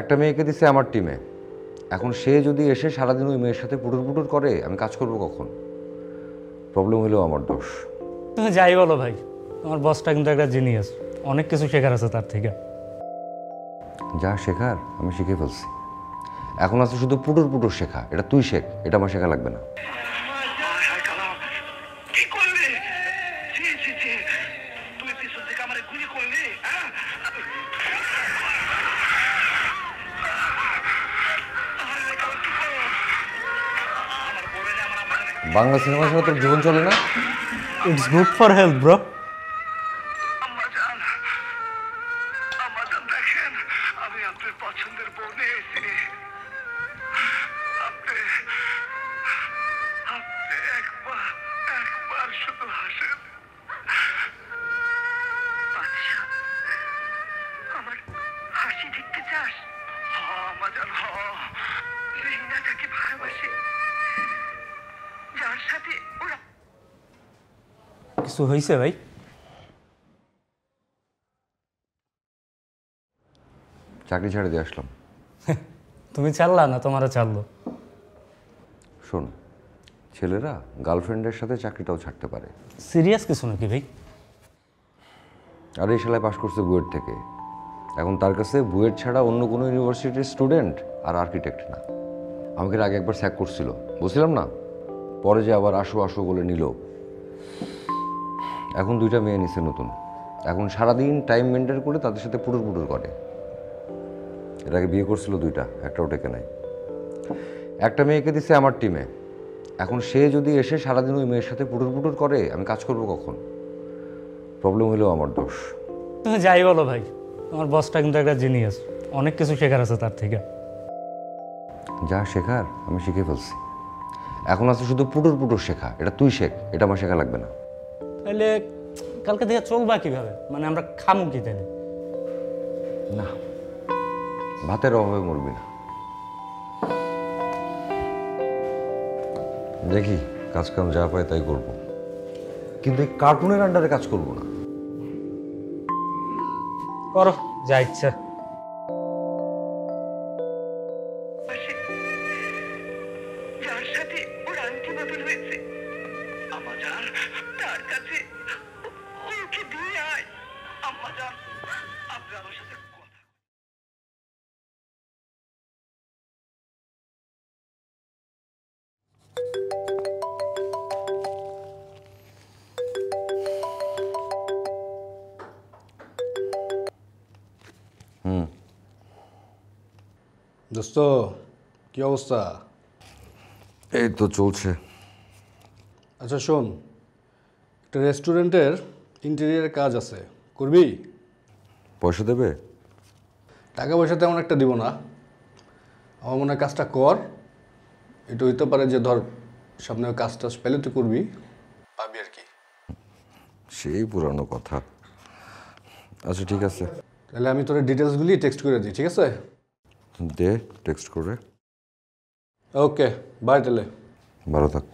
একটা মেয়েকে দিছে আমার টিমে, এখন সে যদি এসে সারাদিন ওই মেয়ের সাথে পুটুর পুটুর করে আমি কাজ করব কখন? প্রবলেম হলেও আমার দোষ। তুমি যাই বলো ভাই, আমার বসটা কিন্তু একটা জিনিয়াস, অনেক কিছু শেখার আছে তার থেকে। যা শেখার আমি শিখে ফেলছি, এখন আছে শুধু পুটুর পুটুর শেখা। এটা তুই শেখ, এটা আমার শেখা লাগবে না। বাংলা সিনেমার সাথে তোর জীবন চলে না? It's good for health bro. আমি আপনার পছন্দের বউ নিয়েছি। আপনি একবার শুধু হাসেন। আচ্ছা, আমার হাসি দেখতে চাস? আমাজান রিনা তাকে ভালোবাসে, যার সাথে ওরা। কিছু হয়েছে ভাই? চাকরি ছেড়ে দিয়ে আসলাম। তুমি ছাড়লা না তোমারও ছাড়লো? শোন, ছেলেরা গার্লফ্রেন্ডের সাথে চাকরিটাও ছাড়তে পারে। সিরিয়াস কিছু নাকি ভাই? আর এই শালায় পাশ করছে বুয়েট থেকে, এখন তার কাছে বুয়েট ছাড়া অন্য কোনো ইউনিভার্সিটির স্টুডেন্ট আর আর্কিটেক্ট না। আমাকে আগে একবার স্যাক করছিল, বুঝছিলাম না, পরে যে আবার আসো আসো বলে নিল। এখন দুইটা মেয়ে নিছে নতুন, এখন সারাদিন টাইম মেনটেন করে তাদের সাথে পুটুর পুটুর করে। এর আগে বিয়ে করছিল দুইটা, একটাও টেকে নাই। একটা মেয়েকে দিছে আমার টিমে, এখন সে যদি এসে সারাদিন ওই মেয়ের সাথে পুটুর পুটুর করে আমি কাজ করব কখন? প্রবলেম হলেও আমার দোষ। তুমি যাই বলো ভাই, আমার বসটা কিন্তু একটা জিনিয়াস, অনেক কিছু শেখার আছে তার থেকে। যা শেখার আমি শিখে ফেলছি, এখন আছে শুধু পুটুর পুটুর শেখা। এটা তুই শেখ, এটা আমার শেখা লাগবে না। তাহলে কালকে থেকে চলবা কিভাবে? মানে আমরা খামু কি তাহলে? না, ভাতের অভাবে মরবি না। দেখি কাজ কাম যা পাই তাই করবো, কিন্তু এই কার্টুনের আন্ডারে কাজ করবো না। করো যা ইচ্ছা। যার সাথে ওর আংটি বদল হয়েছে, আমাজান তার কাছে ওকে দিয়ে আয়। আমাজান, আপনি আমার সাথে কথা। দোস্ত, কি অবস্থা? এই তো চলছে। আচ্ছা শোন, একটা রেস্টুরেন্টের ইন্টেরিয়ারের কাজ আছে, করবি? পয়সা দেবে? টাকা পয়সা তেমন একটা দিব না, আমার মনে হয় কাজটা কর। এটা হইতে পারে যে ধর সামনে কাজটা পেলে তুই করবি, পাবি আর কি। সেই পুরানো কথা। আচ্ছা ঠিক আছে, তাহলে আমি তোর ডিটেলসগুলি টেক্সট করে দিই, ঠিক আছে? দে টেক্সট করে। ওকে, বাই তাহলে। ভালো থাক।